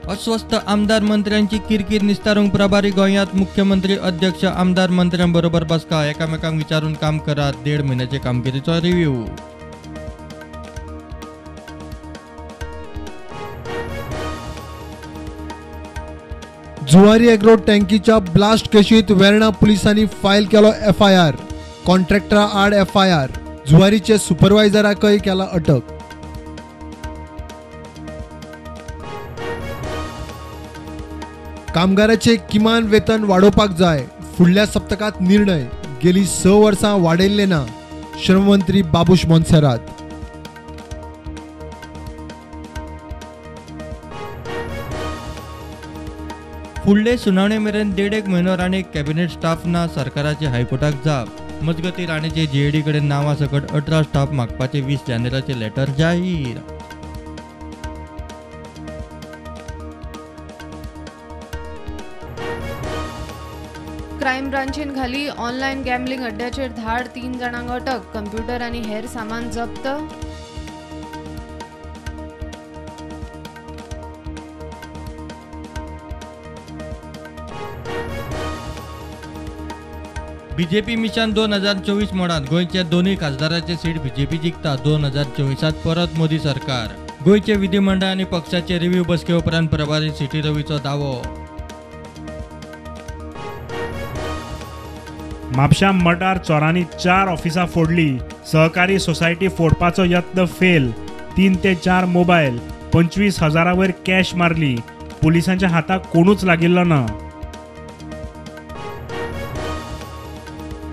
अस्वस्थ आमदार मंत्र्यांची किरकिर निस्तारूंक प्रभारी गोंयांत मुख्यमंत्री अध्यक्ष आमदार मंत्र्यांबरोबर बसका एकामेकांक विचारून काम करात 1.5 महिन्याचे कामगिरीचो रिव्ह्यू. जुवारी एग्रो टँकीच्या ब्लास्ट केशीत वेर्णा पुलिसांनी फायल केलो FIR. कॉन्ट्रॅक्टरा आड FIR. जुवारीचे सुपरवायझराकय केला अटक. कामगाराचे किमान वेतन वाडोवपाक जाय. फुडल्या सप्तकात निर्णय. गेली 6 वर्सां वाडयल्ले ना. श्रममंत्री बाबूश मोन्सेरात. फुडले सुनावणे मेरेन 1.5 म्हयनो राणेक कॅबिनेट स्टाफ ना सरकाराचे हायकोर्टाक जाप. मजगती राणेचे JAD कडेन नांवा सकट 18 स्टाफ मागपाचे 20 जानेवारीचे लेटर जाहीर. क्रायम ब्रांचीन घाली ऑनलायन गॅमलिंग अड्ड्याचेर धाड 3 जाणांक अटक. कंप्युटर आनी हेर सामान जप्त. BJP मिशन 2024 मोडात गोंयच्या दोन्ही खासदाराचे सीट BJP जिखता. 2024 परत मोदी सरकार. गोंयचे विधिमंडळ आनी पक्षाचे रिव्ह्यू बसके उपरांत प्रभारी सिटी रवीचो दावो. म्हापशा मटार चोरांनी 4 ऑफिसां फोडली. सहकारी सोसायटी फोडपाचो यत्न फेल. 3 ते 4 मोबायल 25,000 वयर कॅश मारली. पुलिसांच्या हाताक कोणूच लागिल्लो ना.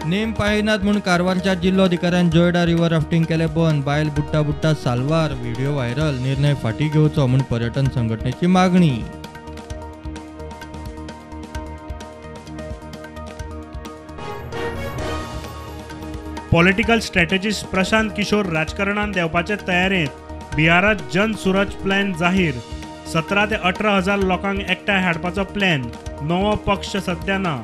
नेम पाळिनात म्हूण कारवारच्या जिल्लोधिकाऱ्यान जोयडा रिव्हर राफ्टिंग केले बंद. बायल बुट्टा बुट्टा साल्वार. Video viral. निर्णय फाटीं घेवचो म्हूण पर्यटन संघटनेची मागणी. पॉलिटिकल स्ट्रॅटेजिस्ट प्रशांत किशोर राजकारणान देवपाचे तयारेंत. बिहारात जन सूरज प्लॅन जाहीर. 17 ते 18,000 लोकांक एकठांय हाडपाचो प्लॅन. नवो पक्ष सध्या ना.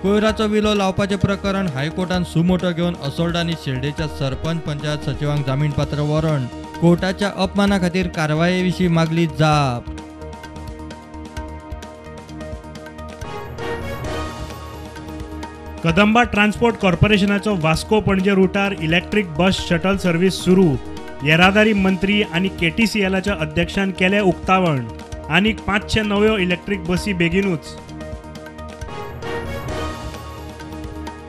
कोयराचो विलो लावपाचे प्रकरण हायकोर्टान सुमोटो घेवन असोल्ड आनी शेल्डेच्या सरपंच पंचायत सचिवांक जामीनपात्र वॉरंट. कोर्टाच्या अपमाना खातीर कारवाये विशीं मागली जाप. कदंबा ट्रान्सपोर्ट कॉर्पोरेशनाचो वास्को पणजे रुटार इलेक्ट्रीक बस शटल सर्व्हिस सुरू. येरादारी मंत्री आनी KTCLच्या अध्यक्षान केले उक्तावण. आनीक 500 नव्यो इलेक्ट्रीक बसी बेगीनूच.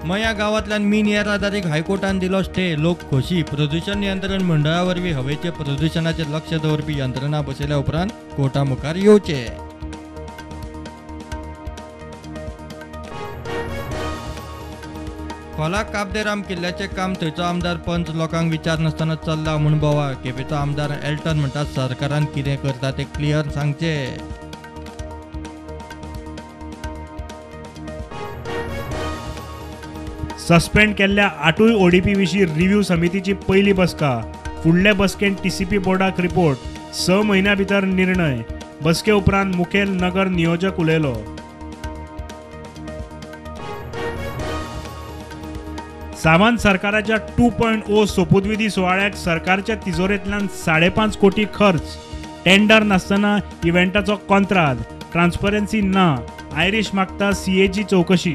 मया गावांतल्यान मीन येरादारीक हायकोर्टान दिलो स्टे. लोक खोशी. प्रदूषण नियंत्रण मंडळा वरवीं हवेचे प्रदूषणाचेर लक्ष दवरपी यंत्रणा बसयल्या उपरांत कोर्टा मुखार येवचे. खोला काबदेराम किल्ल्याचे काम थंयचो आमदार पंच लोकांक विचार नासतना चल्ला म्हूण बोवाळ. केपेचो आमदार एल्टन म्हणटा सरकारान कितें करता तें क्लियर सांगचे. सस्पेंड केल्ल्या 8 ODP विशीं रिव्ह्यू समितीची पयली बसका. फुडले बसकेंत TCP बोर्डाक रिपोर्ट. 6 म्हयन्यां भितर निर्णय. बसके उपरांत मुखेल नगर नियोजक उलयलो. सावंत सरकाराच्या 2.0 सोपुतविधी सुवाळ्याक सरकारच्या तिजोरेंतल्यान 5.5 कोटी खर्च. टेंडर नासतना इव्हेंटाचो कॉन्त्राद. ट्रान्सपरन्सी ना. आयरिश मागता CAची चवकशी.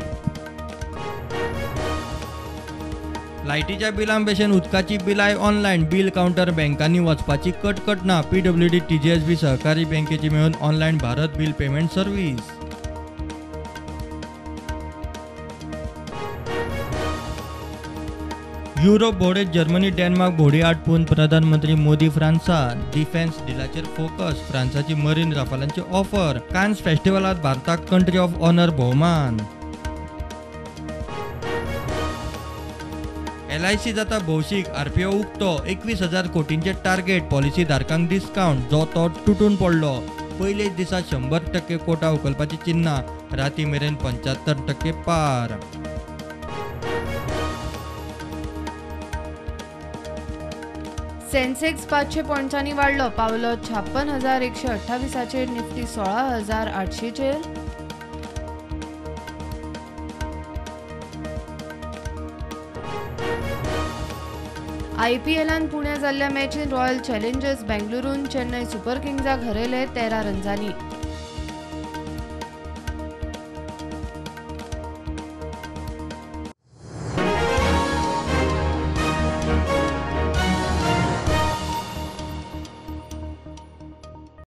लायटीच्या बिलां भशेन उदकाची बिलाय ऑनलायन. बिल कावंटर बँकांनी वचपाची कटकट ना. PWD TGSB सहकारी बँकेची मेळून online Bharat bill payment service. Europe भोंवडेंत जर्मनी डेन्मार्क भोंवडी आटपून प्रधानमंत्री मोदी फ्रांसात. डिफेन्स डिलाचेर फोकस. फ्रांसाची मरीन राफालांची ऑफर. कान्स फेस्टिवलात भारताक कंट्री ऑफ ऑनर भोवमान. LIC जाता भौशीक. RPO उक्तो. 21,000 कोटींचे टार्गेट. Policy धारकांक discount. जो तो तुटून पडलो. पयलेच दिसा 100% कोटा उखलपाची चिन्नां. राती मेरेन 75% पार. सेन्सेक्स 500 पॉयंटांनी वाडलो. पावलो 56,128चेर. निफ्टी 16,800चेर. IPLान पुण्या जाल्ल्या मॅचीन रॉयल चॅलेंजर्स बेंगलुरून चेन्नई सुपर किंग्साक हरयले 13 रन्सांनी.